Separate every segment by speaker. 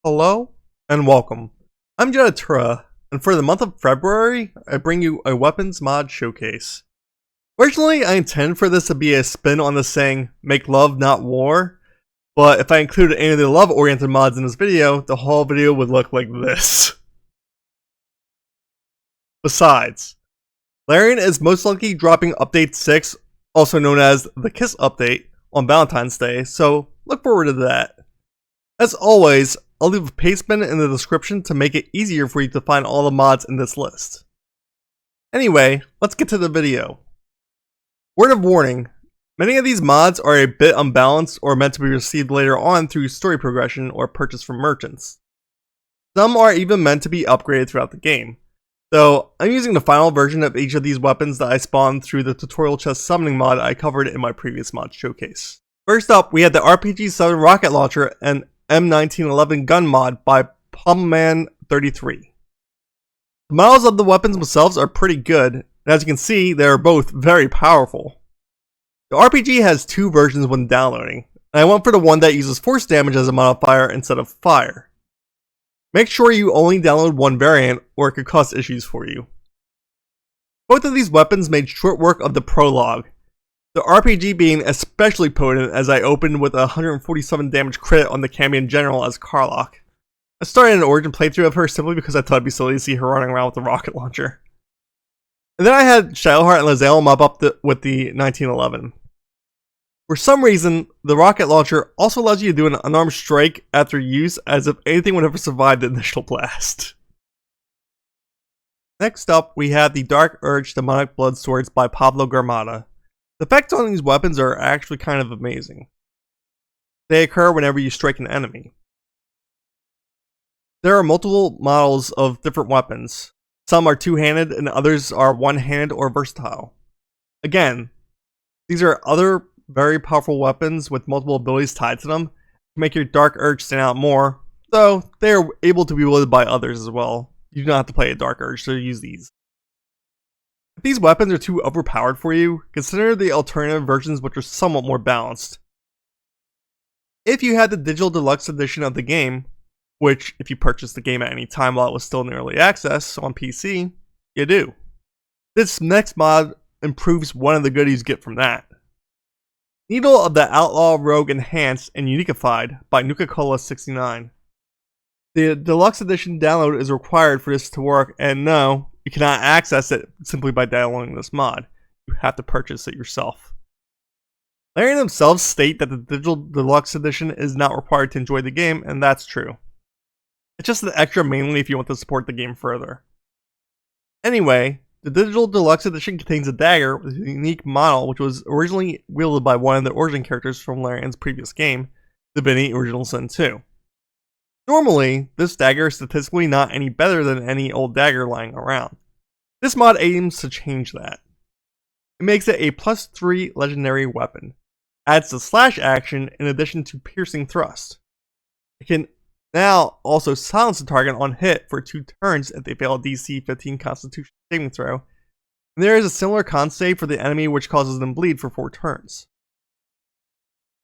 Speaker 1: Hello and welcome. I'm Jettatura, and for the month of February, I bring you a weapons mod showcase. Originally, I intended for this to be a spin on the saying, make love not war, but if I included any of the love-oriented mods in this video, the whole video would look like this. Besides, Larian is most likely dropping Update 6, also known as the Kiss Update, on Valentine's Day, so look forward to that. As always, I'll leave a pastement in the description to make it easier for you to find all the mods in this list. Anyway, let's get to the video. Word of warning, many of these mods are a bit unbalanced or meant to be received later on through story progression or purchase from merchants. Some are even meant to be upgraded throughout the game, though I'm using the final version of each of these weapons that I spawned through the tutorial chest summoning mod I covered in my previous mod showcase. First up, we had the RPG-7 Rocketlauncher and M1911 gun mod by Pumman33. The models of the weapons themselves are pretty good, and as you can see, they are both very powerful. The RPG has two versions when downloading, and I went for the one that uses force damage as a modifier instead of fire. Make sure you only download one variant, or it could cause issues for you. Both of these weapons made short work of the prologue, the RPG being especially potent as I opened with a 147 damage crit on the Camion General as Karlach. I started an origin playthrough of her simply because I thought it'd be silly to see her running around with a rocket launcher. And then I had Shadowheart and Lae'zel mob up with the 1911. For some reason, the rocket launcher also allows you to do an unarmed strike after use as if anything would ever survive the initial blast. Next up, we have the Dark Urge Demonic Blood Swords by Pablo Garmata. The effects on these weapons are actually kind of amazing. They occur whenever you strike an enemy. There are multiple models of different weapons. Some are two-handed and others are one-handed or versatile. Again, these are other very powerful weapons with multiple abilities tied to them to make your Dark Urge stand out more, though they are able to be wielded by others as well. You do not have to play a Dark Urge to use these. If these weapons are too overpowered for you, consider the alternative versions which are somewhat more balanced. If you had the digital deluxe edition of the game, which if you purchased the game at any time while it was still in early access on PC, you do. This next mod improves one of the goodies you get from that. Needle of the Outlaw, Rogue Enhanced and Unified by Nuka-Cola69. The deluxe edition download is required for this to work, and no, you cannot access it simply by downloading this mod. You have to purchase it yourself. Larian themselves state that the digital deluxe edition is not required to enjoy the game, and that's true. It's just an extra mainly if you want to support the game further. Anyway, the digital deluxe edition contains a dagger with a unique model which was originally wielded by one of the origin characters from Larian's previous game, the Vinny Original Sin 2. Normally, this dagger is statistically not any better than any old dagger lying around. This mod aims to change that. It makes it a +3 legendary weapon, adds the slash action in addition to piercing thrust. It can now also silence the target on hit for 2 turns if they fail a DC 15 Constitution saving throw, and there is a similar con save for the enemy which causes them bleed for 4 turns.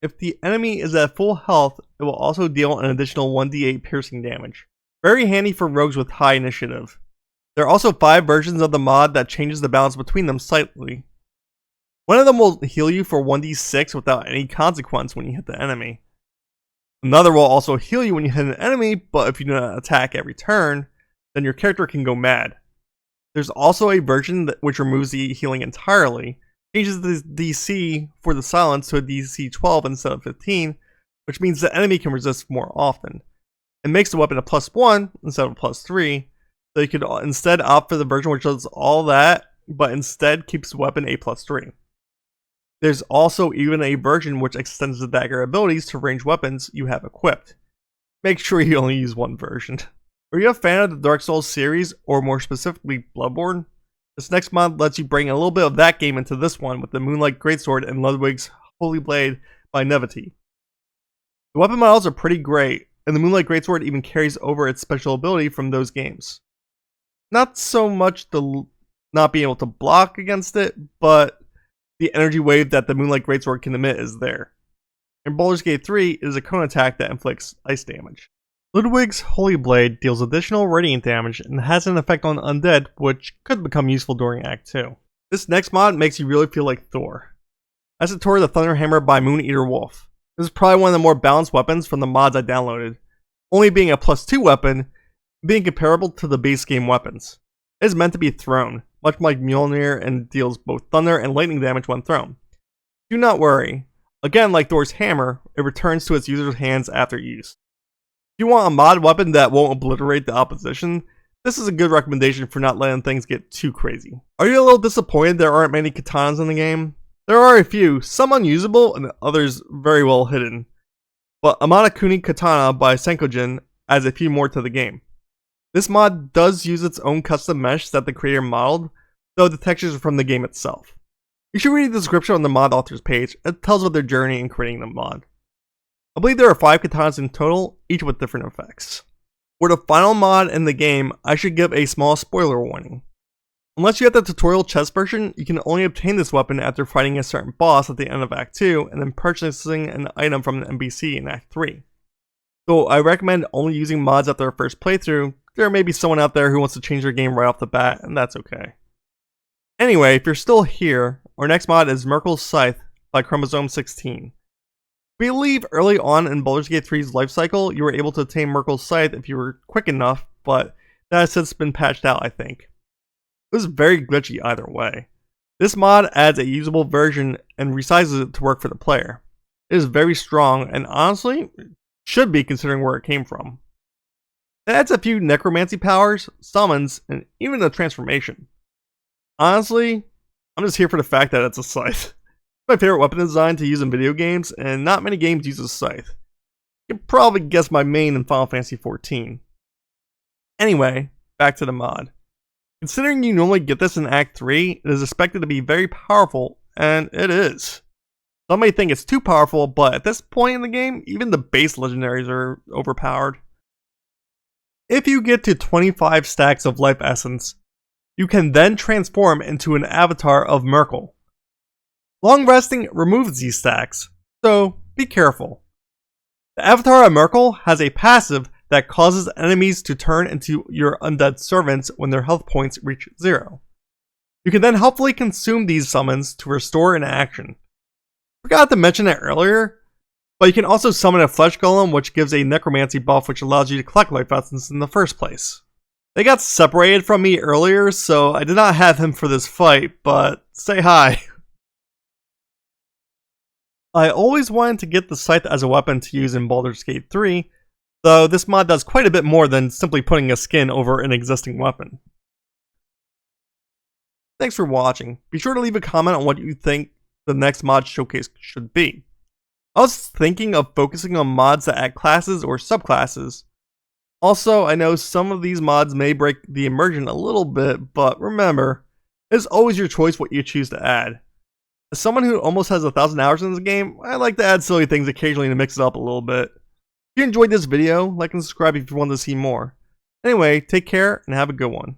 Speaker 1: If the enemy is at full health, it will also deal an additional 1d8 piercing damage. Very handy for rogues with high initiative. There are also 5 versions of the mod that changes the balance between them slightly. One of them will heal you for 1d6 without any consequence when you hit the enemy. Another will also heal you when you hit an enemy, but if you do not attack every turn, then your character can go mad. There's also a version which removes the healing entirely, changes the DC for the silence to a DC 12 instead of 15, which means the enemy can resist more often. It makes the weapon a +1 instead of a +3, so you could instead opt for the version which does all that, but instead keeps the weapon a +3. There's also even a version which extends the dagger abilities to range weapons you have equipped. Make sure you only use one version. Are you a fan of the Dark Souls series, or more specifically Bloodborne? This next mod lets you bring a little bit of that game into this one with the Moonlight Greatsword and Ludwig's Holy Blade by Nevity. The weapon models are pretty great, and the Moonlight Greatsword even carries over its special ability from those games. Not so much the not being able to block against it, but the energy wave that the Moonlight Greatsword can emit is there. In Baldur's Gate 3, it is a cone attack that inflicts ice damage. Ludwig's Holy Blade deals additional radiant damage and has an effect on undead, which could become useful during Act 2. This next mod makes you really feel like Thor. Asator the Thunder Hammer by Moon Eater Wolf. This is probably one of the more balanced weapons from the mods I downloaded, only being a +2 weapon, being comparable to the base game weapons. It is meant to be thrown, much like Mjolnir, and deals both thunder and lightning damage when thrown. Do not worry, again like Thor's hammer, it returns to its user's hands after use. If you want a mod weapon that won't obliterate the opposition, this is a good recommendation for not letting things get too crazy. Are you a little disappointed there aren't many katanas in the game? There are a few, some unusable and others very well hidden. But Amakuni Katana by Senkojin adds a few more to the game. This mod does use its own custom mesh that the creator modeled, though the textures are from the game itself. You should read the description on the mod author's page, it tells about their journey in creating the mod. I believe there are 5 katanas in total, each with different effects. For the final mod in the game, I should give a small spoiler warning. Unless you have the tutorial chest version, you can only obtain this weapon after fighting a certain boss at the end of Act 2 and then purchasing an item from an NPC in Act 3. Though I recommend only using mods after a first playthrough, there may be someone out there who wants to change their game right off the bat, and that's okay. Anyway, if you're still here, our next mod is Myrkul's Scythe by Chromosome 16. We believe early on in Baldur's Gate 3's life cycle, you were able to obtain Myrkul's Scythe if you were quick enough, but that has since been patched out, I think. It was very glitchy either way. This mod adds a usable version and resizes it to work for the player. It is very strong and honestly, should be considering where it came from. It adds a few necromancy powers, summons, and even a transformation. Honestly, I'm just here for the fact that it's a scythe. It's my favorite weapon design to use in video games, and not many games use a scythe. You can probably guess my main in Final Fantasy XIV. Anyway, back to the mod. Considering you normally get this in Act 3, it is expected to be very powerful, and it is. Some may think it's too powerful, but at this point in the game, even the base legendaries are overpowered. If you get to 25 stacks of life essence, you can then transform into an avatar of Myrkul. Long resting removes these stacks, so be careful. The avatar of Myrkul has a passive that causes enemies to turn into your undead servants when their health points reach 0. You can then helpfully consume these summons to restore an action. Forgot to mention it earlier, but you can also summon a flesh golem which gives a necromancy buff which allows you to collect life essence in the first place. They got separated from me earlier, so I did not have him for this fight, but say hi. I always wanted to get the Scythe as a weapon to use in Baldur's Gate 3, though this mod does quite a bit more than simply putting a skin over an existing weapon. Thanks for watching. Be sure to leave a comment on what you think the next mod showcase should be. I was thinking of focusing on mods that add classes or subclasses. Also, I know some of these mods may break the immersion a little bit, but remember, it's always your choice what you choose to add. As someone who almost has 1,000 hours in this game, I like to add silly things occasionally to mix it up a little bit. If you enjoyed this video, like and subscribe if you want to see more. Anyway, take care and have a good one.